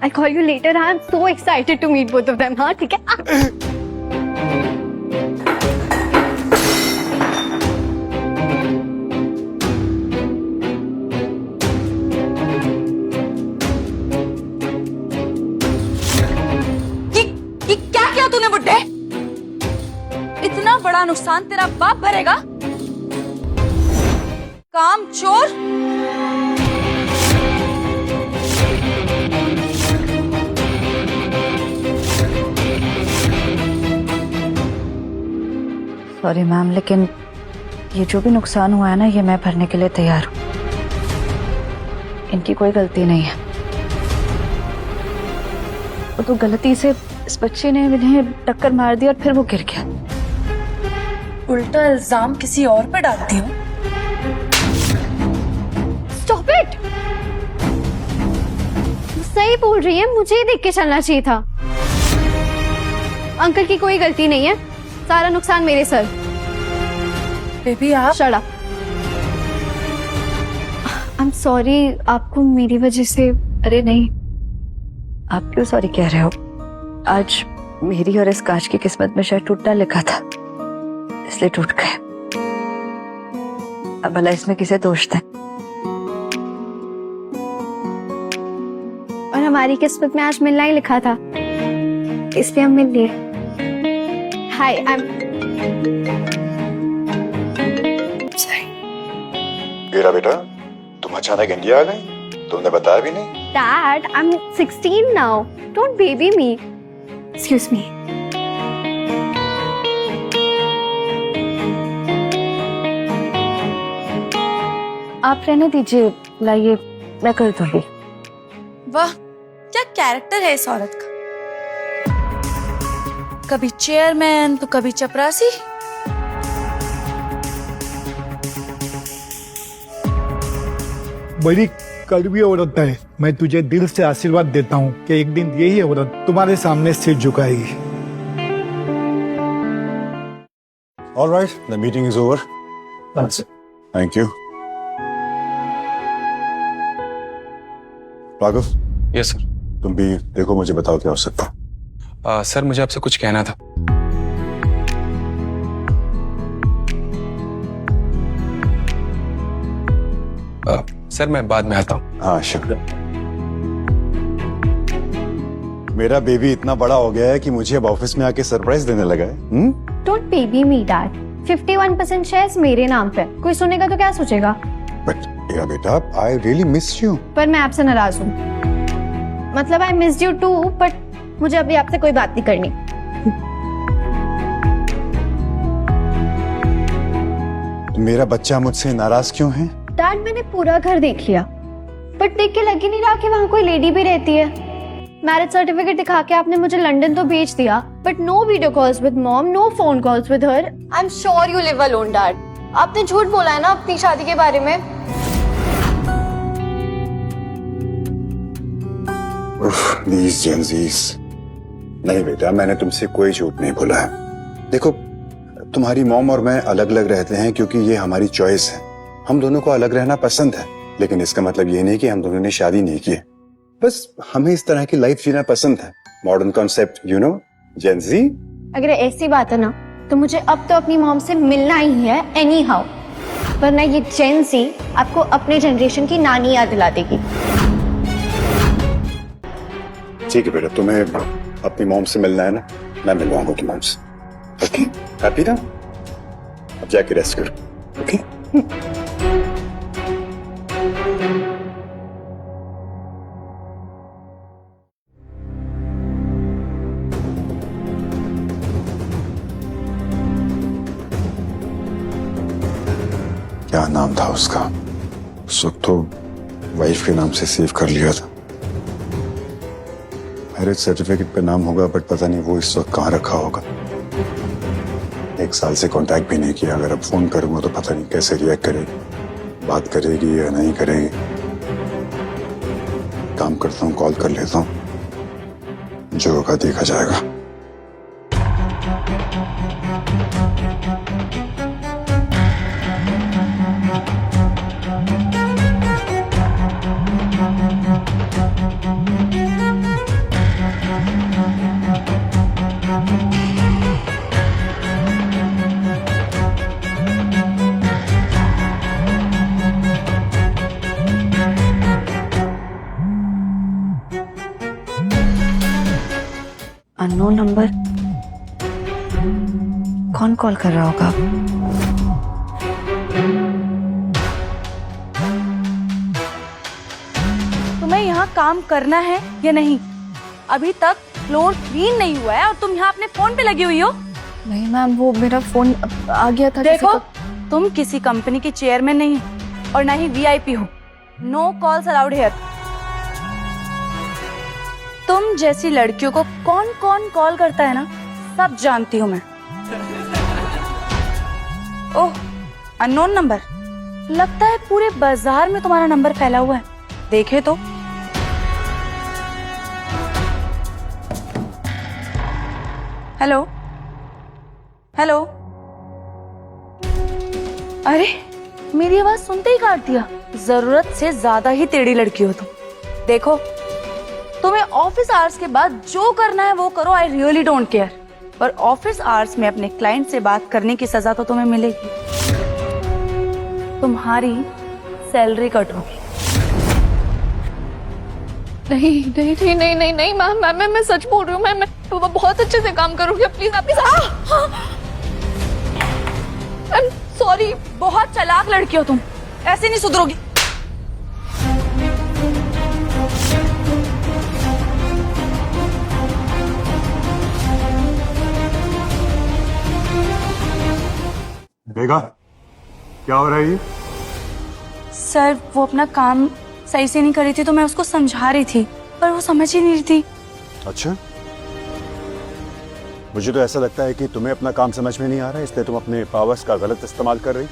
I'll call you later. I'm so excited to meet both of them. हाँ ठीक है. ये क्या किया तूने बुड्ढे? इतना बड़ा नुकसान तेरा बाप भरेगा? काम चोर। सॉरी मैम, लेकिन ये जो भी नुकसान हुआ है ना, ये मैं भरने के लिए तैयार हूँ. इनकी कोई गलती नहीं है. वो तो गलती से इस बच्चे ने इन्हें टक्कर मार दी और फिर वो गिर गया. उल्टा इल्जाम किसी और पे डालती हूँ. Stop it! सही बोल रही है, मुझे ही देख के चलना चाहिए था. अंकल की कोई गलती नहीं है, सारा नुकसान मेरे सर. बेबी आप Shut up. I'm sorry, आपको मेरी वजह से. अरे नहीं, आप क्यों सॉरी कह रहे हो? आज मेरी और इस कांच की किस्मत में शायद टूटना लिखा था, इसलिए टूट गए. अब भला इसमें किसे दोष दें? और हमारी किस्मत में आज मिलना ही लिखा था, इसलिए हम मिल लिए. हाय, हीरा बेटा, तुम अचानक इंडिया आ गई? तुमने बताया भी नहीं. Dad, I'm 16 now. Don't baby me. Excuse me. आप रहने दीजिए, लाइए मैं कर दूंगी. वाह, क्या कैरेक्टर है इस औरत का. कभी चेयरमैन तो कभी चपरासी. बड़ी कड़वी औरत है. मैं तुझे दिल से आशीर्वाद देता हूँ कि एक दिन यही औरत तुम्हारे सामने सिर झुकाएगी. All right, the meeting is over. That's it. Thank you. Raghav. Yes sir. तुम भी देखो, मुझे बताओ क्या हो सकता है. सर मुझे आपसे कुछ कहना था. सर मैं बाद में आता हूँ. हाँ शुक्र. मेरा बेबी इतना बड़ा हो गया है कि मुझे अब ऑफिस में आके सरप्राइज देने लगा है. Don't baby me, Dad. 51% shares मेरे नाम पे. कोई सुनेगा तो क्या सोचेगा? बट हीरा बेटा, आई रियली मिस यू. पर मैं आपसे नाराज हूँ. मतलब I missed you too, but मुझे अभी आपसे कोई बात नहीं करनी. मेरा बच्चा मुझसे नाराज क्यों है? डैड, मैंने पूरा घर देख लिया, बट देख के लग ही नहीं रहा कि वहाँ कोई लेडी भी रहती है. मैरिज सर्टिफिकेट दिखा के आपने मुझे लंदन तो भेज दिया, but no video calls with mom, no phone calls with her. I am sure you live alone, dad. आपने झूठ बोला है ना अपनी शादी के बारे में. These Gen Zs. नहीं बेटा, मैंने तुमसे कोई झूठ नहीं बोला है. देखो, तुम्हारी मॉम और मैं अलग अलग रहते हैं क्योंकि ये हमारी चॉइस है. हम दोनों को अलग रहना पसंद है, लेकिन इसका मतलब ये नहीं कि हम दोनों ने शादी नहीं की है. बस हमें इस तरह की लाइफ जीना पसंद है. मॉडर्न कॉन्सेप्ट, यू नो, जेन जी. अगर ऐसी बात है ना, तो मुझे अब तो अपनी मॉम से मिलना ही है एनी हाउ, वरना ये जेन सी आपको अपने जनरेशन की नानी याद दिला देगी. ठीक है बेटा, तुम्हें अपनी मॉम से मिलना है ना, मैं मिलवाऊंगा तुम्हारी मॉम से. ओके, हैप्पी ना? अब जाके रेस्ट करो. ओके. क्या नाम था उसका? उस वक्त तो वाइफ के नाम से सेव कर लिया था. मैरिज सर्टिफिकेट पे नाम होगा, बट पता नहीं वो इस वक्त कहाँ रखा होगा. 1 साल से कांटेक्ट भी नहीं किया. अगर अब फोन करूंगा तो पता नहीं कैसे रिएक्ट करेगी, बात करेगी या नहीं करेगी. काम करता हूँ, कॉल कर लेता हूँ, जो होगा देखा जाएगा. अननोन नंबर, कौन कॉल कर रहा होगा? तुम्हें यहाँ काम करना है या नहीं? अभी तक फ्लोर क्लीन नहीं हुआ है और तुम यहाँ अपने फोन पे लगी हुई हो। नहीं मैम, वो मेरा फोन आ गया था। देखो, तुम किसी कंपनी की चेयरमैन नहीं हो और ना ही वीआईपी हो। No calls allowed here. तुम जैसी लड़कियों को कौन कौन कॉल करता है ना, सब जानती हूँ मैं। ओह, अननोन नंबर। लगता है पूरे बाजार में तुम्हारा नंबर फैला हुआ है। देखे तो। Hello hello. अरे, मेरी आवाज सुनते ही काट दिया। जरूरत से ज्यादा ही टेढ़ी लड़की हो तुम। देखो, तुम्हें ऑफिस आवर्स के बाद जो करना है वो करो। I really don't care. पर ऑफिस आवर्स में अपने क्लाइंट से बात करने की सजा तो तुम्हें मिलेगी। तुम्हारी सैलरी कट होगी। नहीं नहीं नहीं नहीं नहीं नहीं मैम, मैं सच बोल रही हूँ। मैं बहुत अच्छे से काम करूँगी। प्लीज आप सॉरी, बहुत चालाक लड़की हो तुम। ऐसे नहीं सुधरोगी। बेगा, क्या हो रहा है ये? सर, वो अपना काम सही से नहीं कर रही थी तो मैं उसको समझा रही थी, पर वो समझ ही नहीं रही थी। अच्छा, मुझे तो ऐसा लगता है कि तुम्हें अपना काम समझ में नहीं आ रहा है, इसलिए तुम अपने पावर्स का गलत इस्तेमाल कर रही।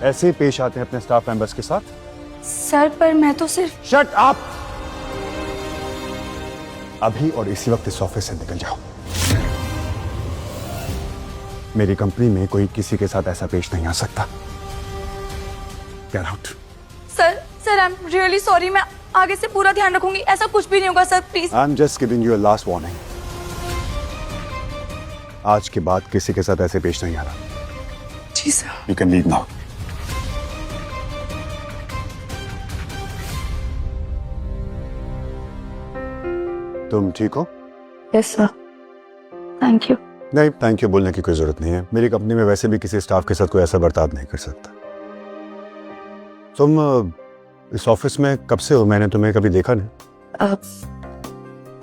ऐसे ही पेश आते हैं अपने स्टाफ मेंबर्स के साथ। सर, पर मैं तो सिर्फ। Shut up! अभी और इसी वक्त इस ऑफिस से निकल जाओ। मेरी कंपनी में कोई किसी के साथ ऐसा पेश नहीं आ सकता। Get out. Sir, I am really sorry. मैं आगे से पूरा ध्यान रखूंगी। ऐसा कुछ भी नहीं होगा sir, please. I am just giving you a last warning. आज के बाद किसी के साथ ऐसे पेश नहीं आना। जी sir. You can leave now. तुम ठीक हो? Yes sir, thank you. नहीं, थैंक यू बोलने की कोई जरूरत नहीं है। मेरी कंपनी में वैसे भी किसी स्टाफ के साथ कोई ऐसा बर्ताव नहीं कर सकता। तुम इस ऑफिस में कब से हो? मैंने तुम्हें कभी देखा नहीं।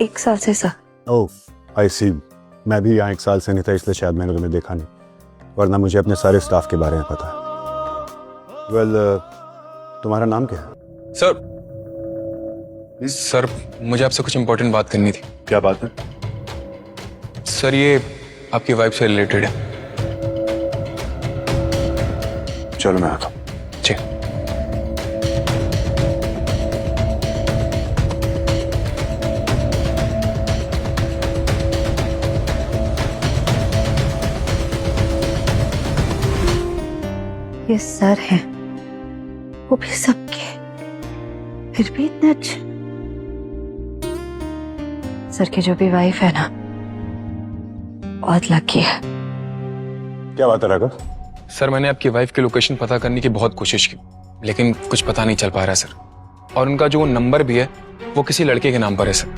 1 साल से सर। ओह, आई सी। मैं भी यहाँ 1 साल से नहीं था, इसलिए शायद मैंने तुम्हें देखा नहीं, वरना मुझे अपने सारे स्टाफ के बारे में पता है। वेल, तुम्हारा नाम क्या है? सर, मुझे आपसे कुछ इंपॉर्टेंट बात करनी थी। क्या बात है? सर, ये आपकी वाइफ से रिलेटेड है। चलो मैं आता हूँ। जी। ये सर हैं, वो भी सबके, फिर भी इतने अच्छे। सर की जो भी वाइफ है ना, बहुत लकी है। क्या बात है राघव? सर, मैंने आपकी वाइफ की लोकेशन पता करने की बहुत कोशिश की, लेकिन कुछ पता नहीं चल पा रहा है सर। और उनका जो नंबर भी है वो किसी लड़के के नाम पर है सर।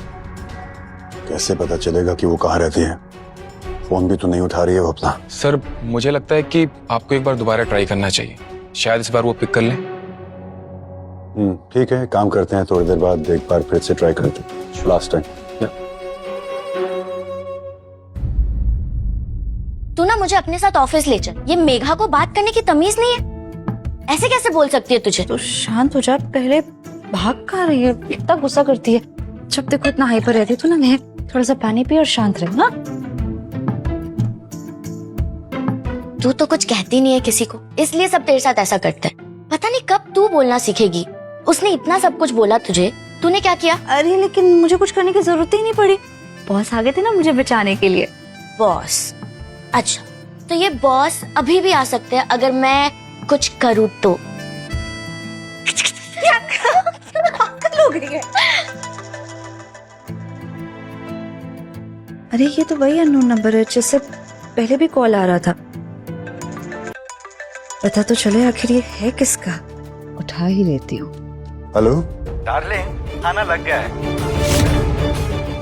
कैसे पता चलेगा कि वो कहाँ रहती है? फोन भी तो नहीं उठा रही है वो अपना। सर, मुझे लगता है कि आपको एक बार दोबारा ट्राई करना चाहिए। शायद इस बार वो पिक कर लें। ठीक है, काम करते हैं। थोड़ी देर बाद एक बार फिर से ट्राई करते हैं, लास्ट टाइम। तू ना मुझे अपने साथ ऑफिस ले चल। ये मेघा को बात करने की तमीज नहीं है। ऐसे कैसे बोल सकती है तुझे? तो शांत हो जा। पहले भाग कहाँ रही है, इतना गुस्सा करती है। जब देखो इतना हाइपर रहती तू ना। मैं थोड़ा सा पानी पी और शांत रहे ना। तू तो कुछ कहती नहीं है किसी को, इसलिए सब तेरे साथ ऐसा करते हैं। पता नहीं कब तू बोलना सीखेगी। उसने इतना सब कुछ बोला तुझे, तूने क्या किया? अरे लेकिन मुझे कुछ करने की जरूरत ही नहीं पड़ी। बॉस आ गए थे ना मुझे बचाने के लिए। बॉस? अच्छा, तो ये बॉस अभी भी आ सकते हैं अगर मैं कुछ करूँ तो। हो गई है। अरे ये तो वही अननोन नंबर है जिससे पहले भी कॉल आ रहा था। पता तो चले आखिर ये है किसका। उठा ही लेती हूँ। हेलो डार्लिंग, खाना लग गया है।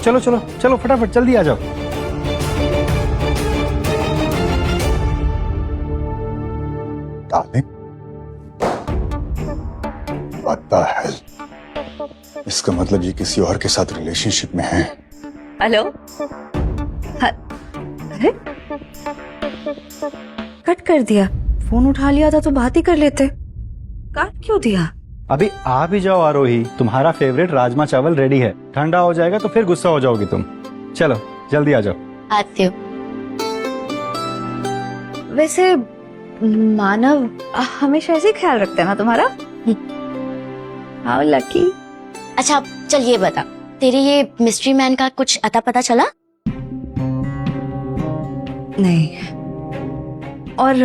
चलो चलो चलो फटाफट जल्दी आ जाओ। Darling, what the hell? इसका मतलब ये किसी और के साथ रिलेशनशिप में है। हेलो, अरे कट कर दिया। फोन उठा लिया था तो बात ही कर लेते। काट क्यों दिया? अभी आ भी जाओ आरोही, तुम्हारा फेवरेट राजमा चावल रेडी है। ठंडा हो जाएगा तो फिर गुस्सा हो जाओगी तुम। चलो जल्दी आ जाओ। आती हूँ। वैसे मानव हमेशा ऐसे ही ख्याल रखते हैं ना तुम्हारा। How lucky. अच्छा चल ये बता, तेरे ये मिस्ट्री मैन का कुछ अता पता चला? नहीं, और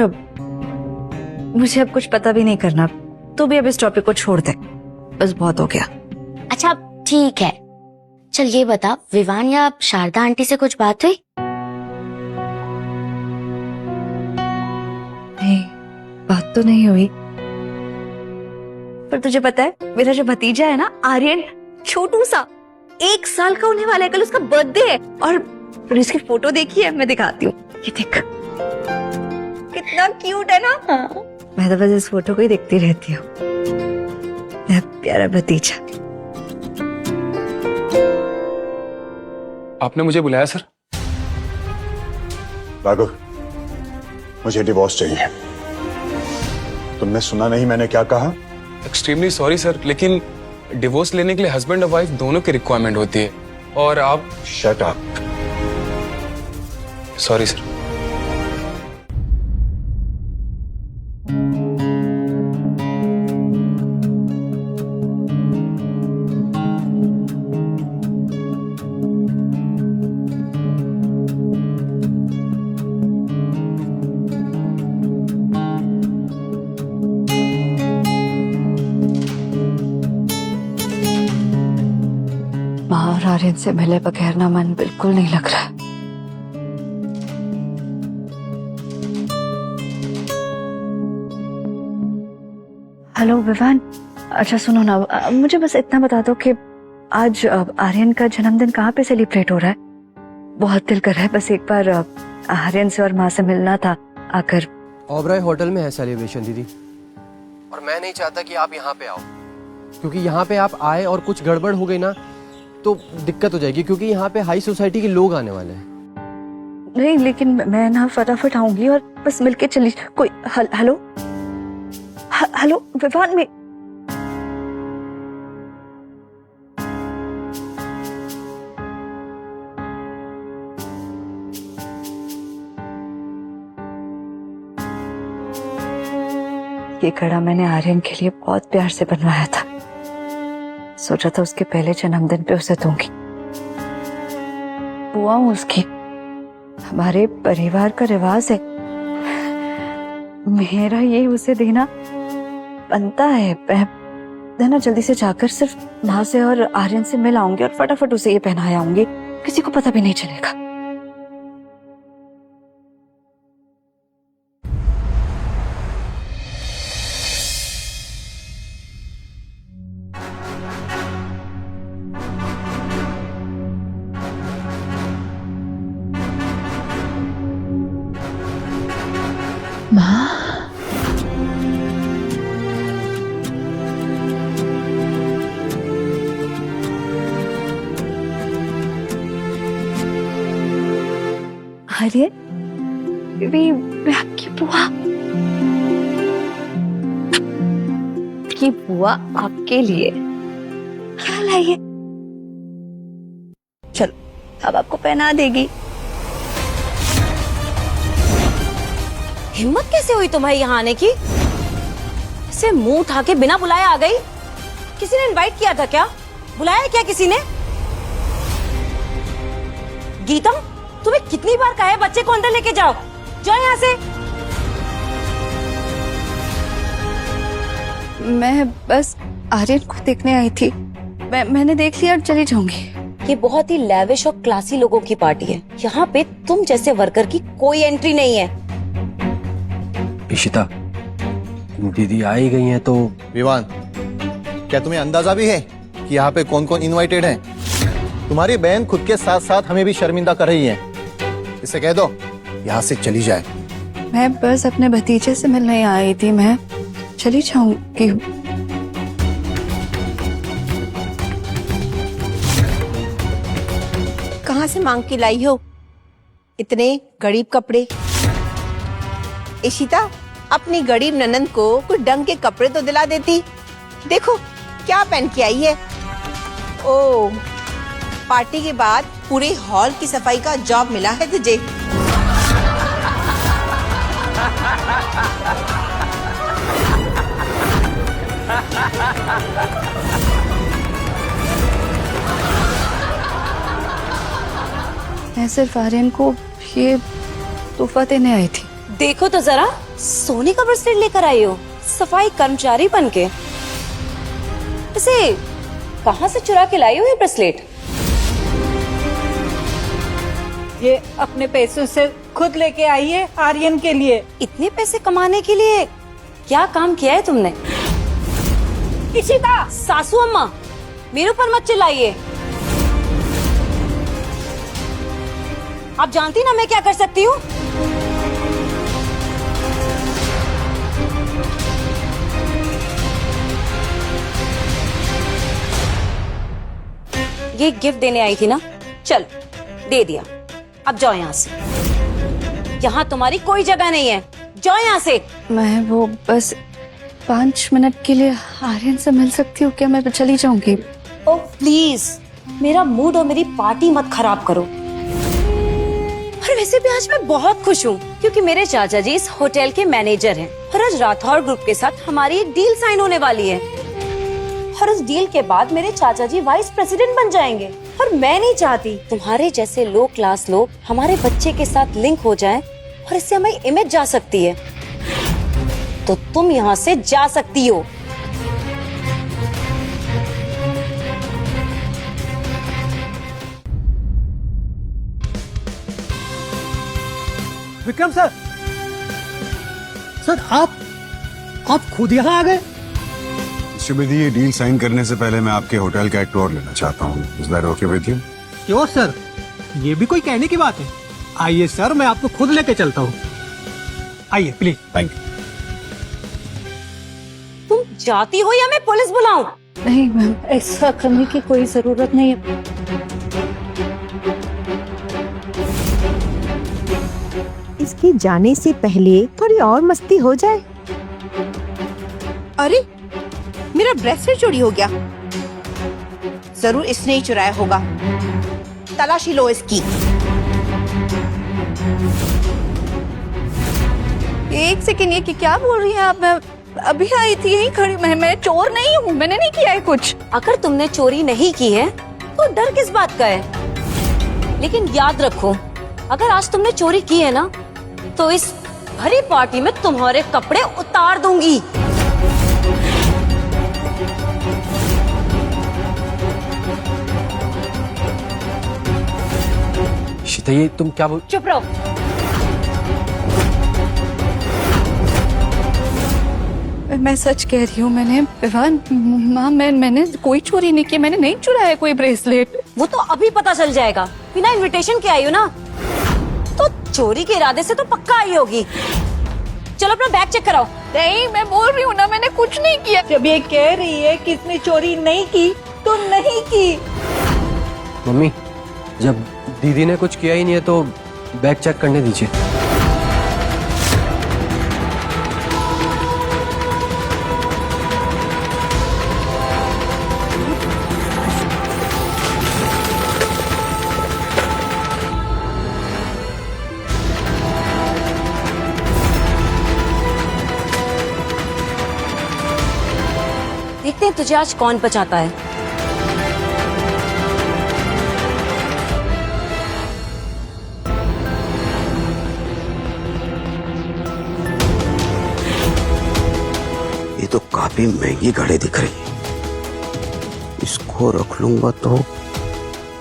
मुझे अब कुछ पता भी नहीं करना। तू भी अब इस टॉपिक को छोड़ दे, बस बहुत हो गया। अच्छा ठीक है, चल ये बता, विवान या शारदा आंटी से कुछ बात हुई? नहीं, बात तो नहीं हुई। पर तुझे पता है मेरा जो भतीजा है ना आर्यन, छोटू सा 1 साल का होने वाला है, कल उसका बर्थडे है। और इसकी फोटो देखी है, मैं दिखाती हूँ। ये देख कितना क्यूट है ना। मैं तो बस इस फोटो को ही देखती रहती हूँ। मेरा प्यारा भतीजा। आपने मुझे बुलाया सर? राघव, मुझे डिवोर्स चाहिए। तुमने सुना नहीं मैंने क्या कहा? एक्सट्रीमली सॉरी सर, लेकिन डिवोर्स लेने के लिए हस्बैंड और वाइफ दोनों की रिक्वायरमेंट होती है और आप। Shut up. Sorry sir. माँ और आर्यन से मिले बगैर ना मन बिल्कुल नहीं लग रहा है। हेलो विवान, अच्छा सुनो ना, मुझे बस इतना बता दो कि आज आर्यन का जन्मदिन कहाँ पे सेलिब्रेट हो रहा है? बहुत दिल कर रहा है, बस एक बार आर्यन से और माँ से मिलना था आकर। ओबराय होटल में है सेलिब्रेशन दीदी, और मैं नहीं चाहता कि आप यहाँ पे आओ, क्योंकि यहाँ पे आप आए और कुछ गड़बड़ हो गई ना तो दिक्कत हो जाएगी, क्योंकि यहाँ पे हाई सोसाइटी के लोग आने वाले हैं। नहीं, लेकिन मैं ना फटाफट आऊंगी और बस मिलके चली। कोई हेलो हेलो विवान, में ये कड़ा मैंने आर्यन के लिए बहुत प्यार से बनवाया था। सोचा था उसके पहले जन्मदिन पे उसे दूंगी। बुआ हूं उसकी, हमारे परिवार का रिवाज है, मेरा ये उसे देना बनता है। मैं ना जल्दी से जाकर सिर्फ माँ से और आर्यन से मिल आऊंगी और फटाफट उसे ये पहनाए आऊंगी, किसी को पता भी नहीं चलेगा। आर्यन, बेबी, मैं आपकी बुआ की बुआ आपके लिए क्या लाई है? चलो अब आपको पहना देगी। हिम्मत कैसे हुई तुम्हारी यहाँ आने की? इसे मुंह उठा के बिना बुलाए आ गई। किसी ने इनवाइट किया था क्या? बुलाया क्या किसी ने? गीता, तुम्हें कितनी बार कहा है बच्चे को अंदर लेके जाओ, जाओ यहाँ से। मैं बस आर्यन को देखने आई थी, मैंने देख लिया और चली जाऊंगी। ये बहुत ही लेविश और क्लासी लोगों की पार्टी है, यहाँ पे तुम जैसे वर्कर की कोई एंट्री नहीं है। इशिता, दीदी आ ही गई हैं तो। विवान, क्या तुम्हें अंदाजा भी है कि यहाँ पे कौन कौन इनवाइटेड है? तुम्हारी बहन खुद के साथ साथ हमें भी शर्मिंदा कर रही है। इसे कह दो यहाँ से चली जाए। मैं बस अपने भतीजे से मिलने आई थी, मैं चली जाऊंगी। कहाँ से मांग के लाई हो इतने गरीब कपड़े? इशिता, अपनी गरीब ननंद को कुछ ढंग के कपड़े तो दिला देती। देखो क्या पहन के आई है। ओ, पार्टी के बाद पूरे हॉल की सफाई का जॉब मिला है तुझे। मैं सिर्फ आर्यन को ये तोहफा देने आई थी। देखो तो जरा, सोने का ब्रेसलेट लेकर आई हो सफाई कर्मचारी बनके। इसे कहाँ से चुरा के लाई हो ये ब्रेसलेट? ये अपने पैसों से खुद लेके आई है आर्यन के लिए। इतने पैसे कमाने के लिए क्या काम किया है तुमने? इशिता, सासू अम्मा, मेरे ऊपर मत चिल्लाइए। आप जानती ना मैं क्या कर सकती हूँ। ये गिफ्ट देने आई थी ना, चल दे दिया, अब जाओ यहाँ से। यहाँ तुम्हारी कोई जगह नहीं है, जाओ यहाँ से। मैं वो बस 5 मिनट के लिए आर्यन से मिल सकती हूँ क्या? मैं तो चली जाऊंगी। ओ प्लीज, मेरा मूड और मेरी पार्टी मत खराब करो। और वैसे भी आज मैं बहुत खुश हूँ क्योंकि मेरे चाचा जी इस होटल के मैनेजर हैं और आज राठौर ग्रुप के साथ हमारी एक डील साइन होने वाली है। और उस डील के बाद मेरे चाचा जी वाइस प्रेसिडेंट बन जाएंगे। और मैं नहीं चाहती तुम्हारे जैसे लो क्लास लोग हमारे बच्चे के साथ लिंक हो जाएं और इससे हमारी इमेज जा सकती है। तो तुम यहाँ से जा सकती हो। विक्रम सर, सर आप खुद यहाँ आ गए? शुभिदी, ये डील साइन करने से पहले मैं आपके होटल का एक टूर लेना चाहता हूँ। इस बार ओके विद यू? क्यों सर, ये भी कोई कहने की बात है? आइए सर, मैं आपको खुद लेके चलता हूँ। आइए प्लीज। Thank you. तुम जाती हो या मैं पुलिस बुलाऊं? नहीं मैम, ऐसा करने की कोई जरूरत नहीं है। इसके जाने से पहले थोड़ी और मस्ती हो जाए। अरे, मेरा ब्रेसलेट चोरी हो गया। जरूर इसने ही चुराया होगा। तलाशी लो इसकी। एक सेकंड, ये क्या बोल रही हैं आप? मैं अभी आई थी, यहीं खड़ी। मैं चोर नहीं हूँ, मैंने नहीं किया है कुछ। अगर तुमने चोरी नहीं की है तो डर किस बात का है? लेकिन याद रखो, अगर आज तुमने चोरी की है ना तो इस भरी पार्टी में तुम्हारे कपड़े उतार दूंगी। इशिता, ये तुम क्या बोल? चुप रहो। मैं सच कह रही हूँ। मैंने माँ, मैंने कोई चोरी नहीं की। मैंने नहीं चुराया कोई ब्रेसलेट। वो तो अभी पता चल जाएगा। बिना इनविटेशन के आई हो ना, तो चोरी के इरादे से तो पक्का आई होगी। चलो अपना बैग चेक कराओ। नहीं, मैं बोल रही हूँ ना, मैंने कुछ नहीं किया। जब ये कह रही है कि इसने चोरी नहीं की तो नहीं की। मम्मी, जब दीदी ने कुछ किया ही नहीं है तो बैग चेक करने दीजिए। देखते हैं तुझे आज कौन बचाता है। ये तो काफी महंगी घड़ी दिख रही है। इसको रख लूंगा तो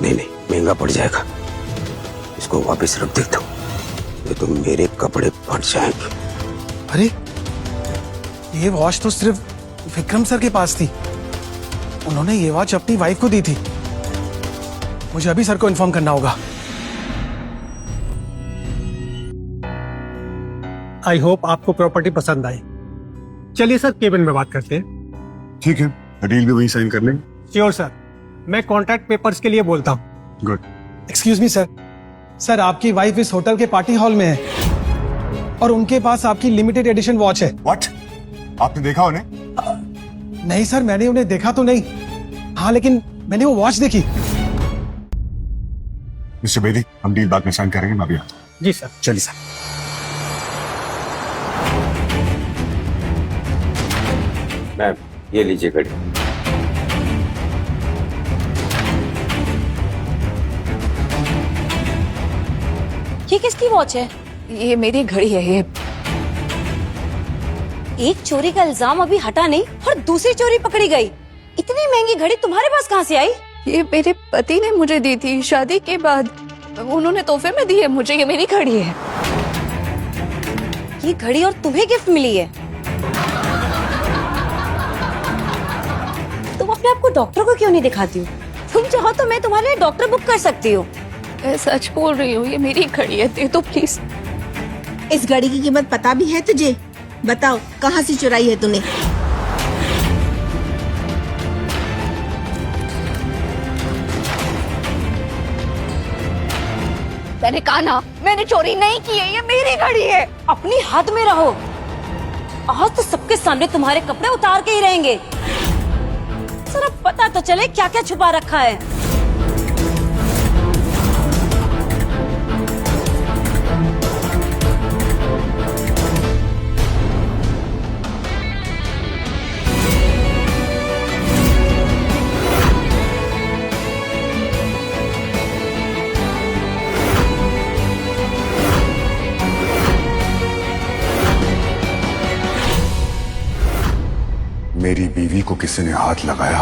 नहीं, महंगा पड़ जाएगा। इसको वापस रख देता हूँ, ये तो मेरे कपड़े फट जाएंगे। अरे, ये वॉच तो सिर्फ विक्रम सर के पास थी। उन्होंने ये वॉच अपनी वाइफ को दी थी। मुझे अभी सर को इन्फॉर्म करना होगा। आई होप आपको प्रॉपर्टी पसंद आई। चलिए सर, केबिन में बात करते हैं। ठीक है, डील भी वहीं साइन कर लेंगे। श्योर सर, मैं कॉन्ट्रैक्ट पेपर्स के लिए बोलता हूँ। Good. Excuse me sir, sir आपकी वाइफ इस होटल के पार्टी हॉल में है और उनके पास आपकी लिमिटेड एडिशन वॉच है। व्हाट? आपने देखा उन्हें? नहीं सर, मैंने उन्हें देखा तो नहीं। हाँ, लेकिन मैंने वो वॉच देखी। मिस्टर बेदी, हम डील बाद में साइन करेंगे, मैं अभी आता हूं। जी सर। चलिए सर। मैम, ये लीजिए घड़ी। ये किसकी वॉच है? ये मेरी घड़ी है। ये एक चोरी का इल्जाम अभी हटा नहीं और दूसरी चोरी पकड़ी गई। इतनी महंगी घड़ी तुम्हारे पास कहाँ से आई? ये मेरे पति ने मुझे दी थी शादी के बाद, उन्होंने तोहफे में दी है मुझे। ये मेरी घड़ी है। ये घड़ी और तुम्हें गिफ्ट मिली है। तुम अपने आप को डॉक्टर को क्यों नहीं दिखाती हो? तुम चाहो तो मैं तुम्हारे लिए डॉक्टर बुक कर सकती हूँ। मैं सच बोल रही हूँ, ये मेरी घड़ी है, दे दो प्लीज। इस घड़ी की कीमत पता भी है तुझे? बताओ, कहाँ से चुराई है तूने? मैंने कहा ना, मैंने चोरी नहीं की है, ये मेरी घड़ी है। अपनी हद में रहो। आज तो सबके सामने तुम्हारे कपड़े उतार के ही रहेंगे। जरा पता तो चले क्या क्या छुपा रखा है। मेरी बीवी को किसी ने हाथ लगाया।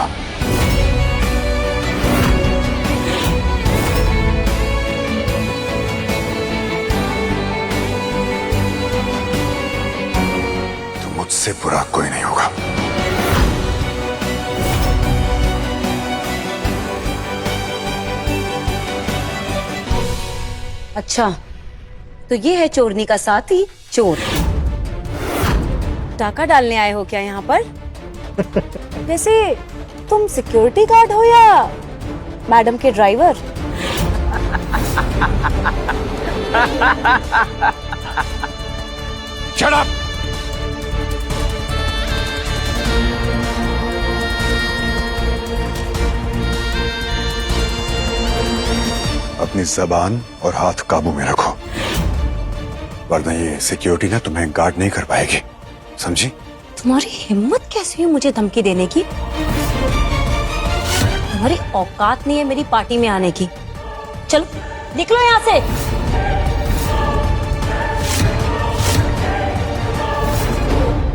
तो मुझसे बुरा कोई नहीं होगा। अच्छा, तो ये है चोरनी का साथी चोर। टाका डालने आए हो क्या यहाँ पर? वैसे तुम सिक्योरिटी गार्ड हो या मैडम के ड्राइवर? Shut up! अपनी जबान और हाथ काबू में रखो, वरना ये सिक्योरिटी ना तुम्हें गार्ड नहीं कर पाएगी, समझी? तुम्हारी हिम्मत कैसे हुई मुझे धमकी देने की? तुम्हारी औकात नहीं है मेरी पार्टी में आने की। चलो निकलो यहाँ से।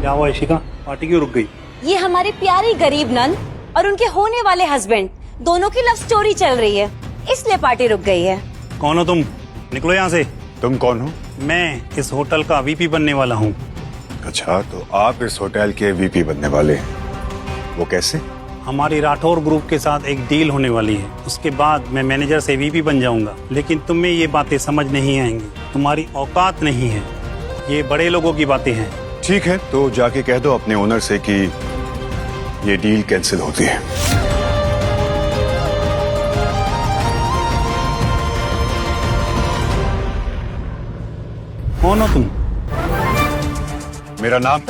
क्या हुआ इशिका, पार्टी क्यों रुक गई? ये हमारी प्यारी गरीब नंद और उनके होने वाले हस्बैंड दोनों की लव स्टोरी चल रही है, इसलिए पार्टी रुक गई है। कौन हो तुम? निकलो यहाँ से। तुम कौन हो? मैं इस होटल का वीपी बनने वाला हूँ। अच्छा, तो आप इस होटल के वीपी बनने वाले हैं? वो कैसे? हमारी राठौर ग्रुप के साथ एक डील होने वाली है, उसके बाद मैं मैनेजर से वीपी बन जाऊंगा। लेकिन तुम्हें ये बातें समझ नहीं आएंगी, तुम्हारी औकात नहीं है, ये बड़े लोगों की बातें हैं। ठीक है, तो जाके कह दो अपने ओनर से कि ये डील कैंसिल होती है। कौन हो तुम? मेरा नाम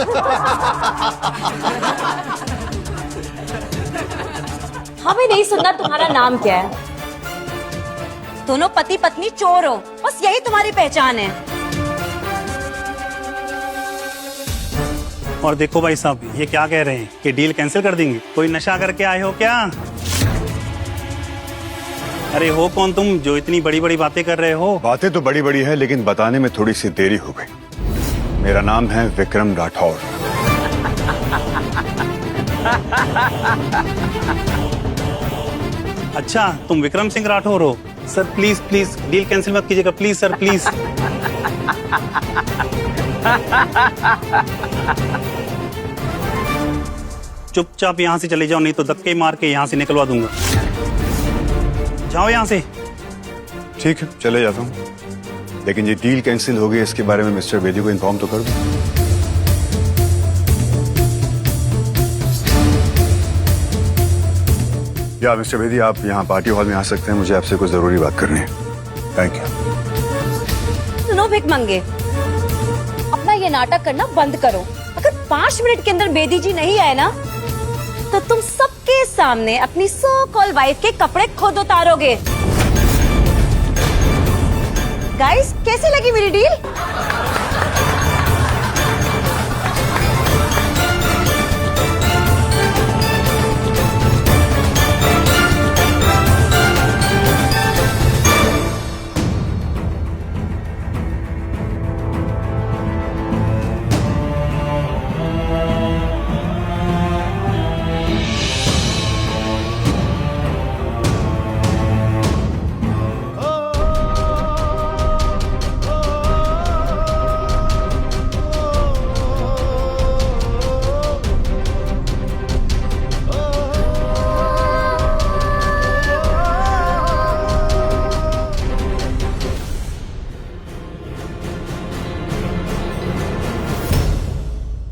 हमें नहीं सुनना तुम्हारा नाम क्या है। दोनों पति पत्नी चोर हो, बस यही तुम्हारी पहचान है। और देखो भाई साहब, ये क्या कह रहे हैं कि डील कैंसिल कर देंगे? कोई नशा करके आए हो क्या? अरे हो कौन तुम जो इतनी बड़ी बड़ी बातें कर रहे हो? बातें तो बड़ी बड़ी है, लेकिन बताने में थोड़ी सी देरी हो गई। मेरा नाम है विक्रम राठौर। अच्छा, तुम विक्रम सिंह राठौर हो? Sir please please deal cancel मत कीजिएगा, प्लीज सर प्लीज। चुपचाप यहाँ से चले जाओ, नहीं तो धक्के मार के यहाँ से निकलवा दूंगा। जाओ यहाँ से। ठीक है, चले जाता हूँ, लेकिन ये डील कैंसिल हो गई इसके बारे में मिस्टर बेदी को इन्फॉर्म तो कर दो। या मिस्टर बेदी, आप यहाँ पार्टी हॉल में आ सकते हैं, मुझे आपसे कुछ जरूरी बात करनी है। Thank you. सुनो भिक मंगे, अपना ये नाटक करना बंद करो। अगर 5 मिनट के अंदर बेदी जी नहीं आए ना, तो तुम सबके सामने अपनी सो कॉल वाइफ के कपड़े खुद उतारोगे। गाइस, कैसे लगी मेरी deal?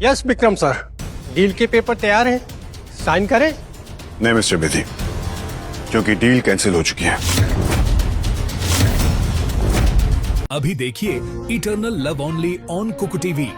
Yes Vikram sir, deal के पेपर तैयार हैं, साइन करें? नहीं मिस्टर बेदी, क्योंकि डील कैंसिल हो चुकी है। अभी देखिए eternal love only on Kuku TV.